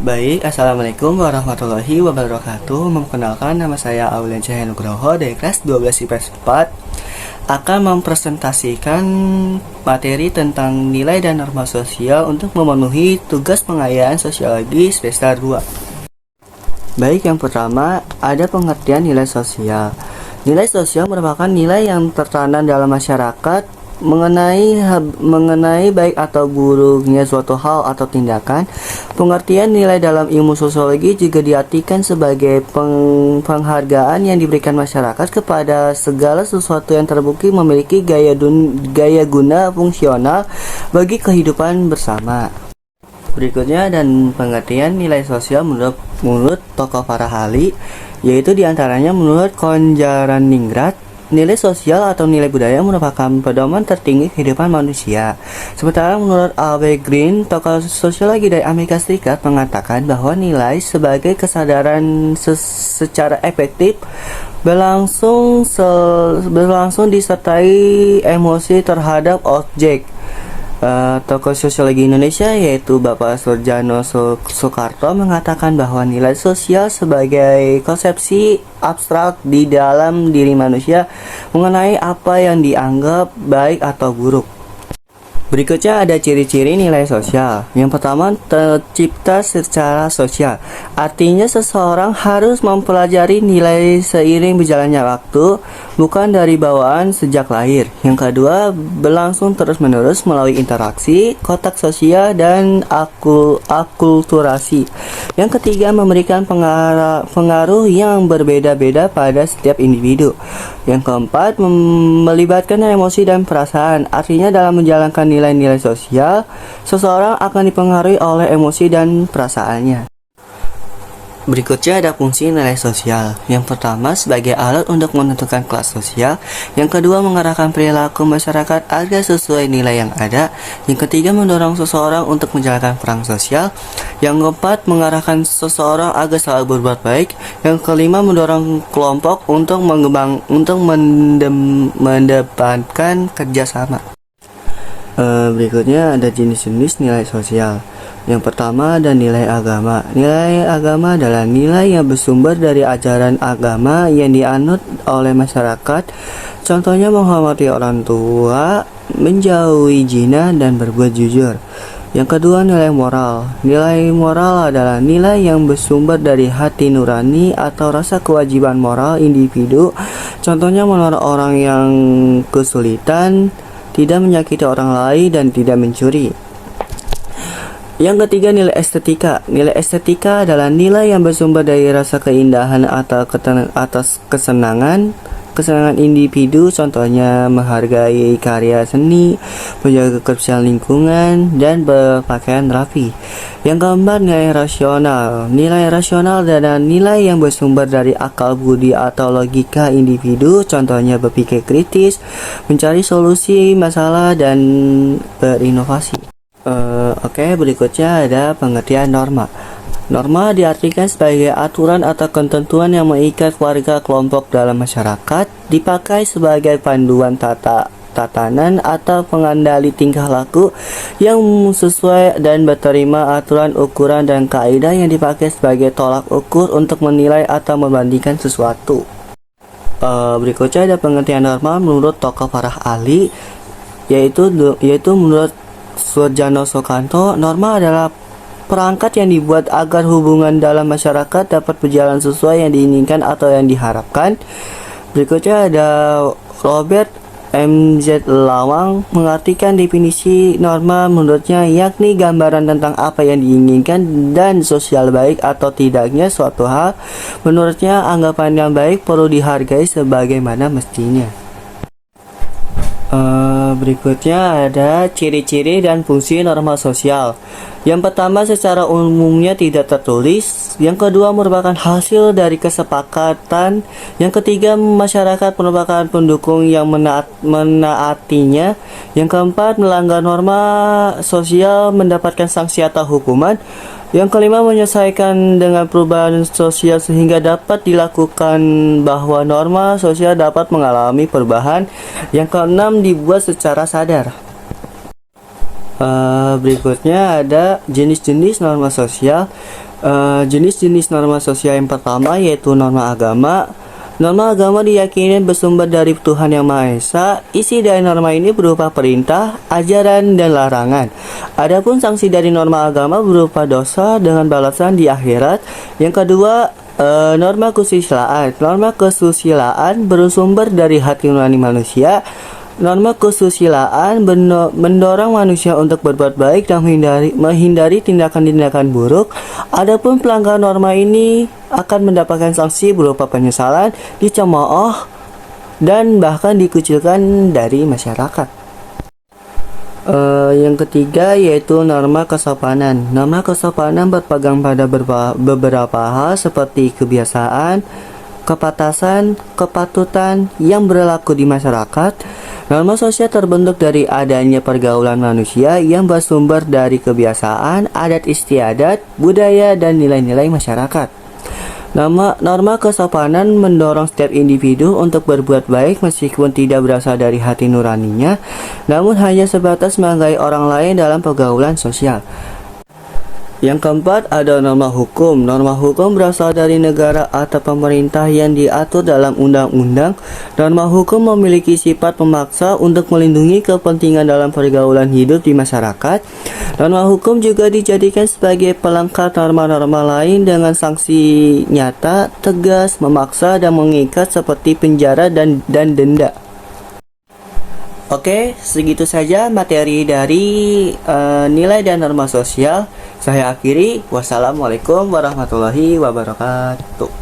Baik, Assalamualaikum warahmatullahi wabarakatuh. Memperkenalkan, nama saya Aulian Cahaya Nugroho dari kelas 12 IPS 4 akan mempresentasikan materi tentang nilai dan norma sosial untuk memenuhi tugas pengayaan sosiologi semester 2. Baik, yang pertama ada pengertian nilai sosial. Nilai sosial merupakan nilai yang tertanam dalam masyarakat mengenai baik atau buruknya suatu hal atau tindakan. Pengertian nilai dalam ilmu sosiologi juga diartikan sebagai penghargaan yang diberikan masyarakat kepada segala sesuatu yang terbukti memiliki gaya guna fungsional bagi kehidupan bersama. Berikutnya dan pengertian nilai sosial menurut tokoh para ahli, yaitu diantaranya menurut Konjaraningrat, nilai sosial atau nilai budaya merupakan pedoman tertinggi kehidupan manusia. Sementara menurut Albert Green, tokoh sosiologi dari Amerika Serikat, mengatakan bahwa nilai sebagai kesadaran secara efektif berlangsung disertai emosi terhadap objek. Tokoh sosiologi Indonesia yaitu Bapak Surjano Soekarto mengatakan bahwa nilai sosial sebagai konsepsi abstrak di dalam diri manusia mengenai apa yang dianggap baik atau buruk. Berikutnya ada ciri-ciri nilai sosial. Yang pertama, tercipta secara sosial. Artinya seseorang harus mempelajari nilai seiring berjalannya waktu, bukan dari bawaan sejak lahir. Yang kedua, berlangsung terus-menerus melalui interaksi, kontak sosial, dan akulturasi. Yang ketiga, memberikan pengaruh yang berbeda-beda pada setiap individu. Yang keempat, melibatkan emosi dan perasaan. Artinya dalam menjalankan nilai-nilai sosial, seseorang akan dipengaruhi oleh emosi dan perasaannya. Berikutnya ada fungsi nilai sosial. Yang pertama, sebagai alat untuk menentukan kelas sosial. Yang kedua, mengarahkan perilaku masyarakat agar sesuai nilai yang ada. Yang ketiga, mendorong seseorang untuk menjalankan peran sosial. Yang keempat, mengarahkan seseorang agar selalu berbuat baik. Yang kelima, mendorong kelompok untuk mendepankan kerjasama. Berikutnya ada jenis-jenis nilai sosial. Yang pertama ada nilai agama. Nilai agama adalah nilai yang bersumber dari ajaran agama yang dianut oleh masyarakat. Contohnya menghormati orang tua, menjauhi zina, dan berbuat jujur. Yang kedua, nilai moral. Nilai moral adalah nilai yang bersumber dari hati nurani atau rasa kewajiban moral individu. Contohnya menolong orang yang kesulitan, tidak menyakiti orang lain, dan tidak mencuri. Yang ketiga, nilai estetika. Nilai estetika adalah nilai yang bersumber dari rasa keindahan atau kesenangan individu, contohnya menghargai karya seni, menjaga kebersihan lingkungan, dan berpakaian rapi. Yang keempat, nilai rasional. Nilai rasional adalah nilai yang bersumber dari akal budi atau logika individu, contohnya berpikir kritis, mencari solusi masalah, dan berinovasi. Berikutnya ada pengertian norma. Norma diartikan sebagai aturan atau ketentuan yang mengikat warga kelompok dalam masyarakat, dipakai sebagai panduan tatanan atau pengendali tingkah laku yang sesuai dan berterima aturan, ukuran, dan kaidah yang dipakai sebagai tolak ukur untuk menilai atau membandingkan sesuatu. Berikutnya ada pengertian norma menurut tokoh para ahli, yaitu menurut Surjano Soekarto, norma adalah perangkat yang dibuat agar hubungan dalam masyarakat dapat berjalan sesuai yang diinginkan atau yang diharapkan. Berikutnya ada Robert M.Z. Lawang mengartikan definisi norma menurutnya, yakni gambaran tentang apa yang diinginkan dan sosial baik atau tidaknya suatu hal. Menurutnya, anggapan yang baik perlu dihargai sebagaimana mestinya. Berikutnya ada ciri-ciri dan fungsi norma sosial. Yang pertama, secara umumnya tidak tertulis. Yang kedua, merupakan hasil dari kesepakatan. Yang ketiga, masyarakat merupakan pendukung yang menaatinya. Yang keempat, melanggar norma sosial mendapatkan sanksi atau hukuman. Yang kelima, menyesuaikan dengan perubahan sosial sehingga dapat dilakukan bahwa norma sosial dapat mengalami perubahan. Yang keenam, dibuat secara sadar. Berikutnya ada jenis-jenis norma sosial. Jenis-jenis norma sosial yang pertama yaitu norma agama. Norma agama diyakini bersumber dari Tuhan Yang Maha Esa. Isi dari norma ini berupa perintah, ajaran, dan larangan. Adapun sanksi dari norma agama berupa dosa dengan balasan di akhirat. Yang kedua, norma kesusilaan. Norma kesusilaan bersumber dari hati nurani manusia. Norma kesusilaan mendorong manusia untuk berbuat baik dan menghindari tindakan-tindakan buruk. Adapun pelanggar norma ini akan mendapatkan sanksi berupa penyesalan, dicemooh, dan bahkan dikucilkan dari masyarakat. Yang ketiga yaitu norma kesopanan. Norma kesopanan berpegang pada beberapa hal seperti kebiasaan, kepatasan, kepatutan yang berlaku di masyarakat. Norma sosial terbentuk dari adanya pergaulan manusia yang bersumber dari kebiasaan, adat istiadat, budaya, dan nilai-nilai masyarakat. Norma kesopanan mendorong setiap individu untuk berbuat baik meskipun tidak berasal dari hati nuraninya, namun hanya sebatas menghargai orang lain dalam pergaulan sosial. Yang keempat ada norma hukum. Norma hukum berasal dari negara atau pemerintah yang diatur dalam undang-undang. Norma hukum memiliki sifat memaksa untuk melindungi kepentingan dalam pergaulan hidup di masyarakat. Norma hukum juga dijadikan sebagai pelengkap norma-norma lain dengan sanksi nyata, tegas, memaksa, dan mengikat seperti penjara dan denda. Oke, segitu saja materi dari nilai dan norma sosial. Saya akhiri. Wassalamualaikum warahmatullahi wabarakatuh.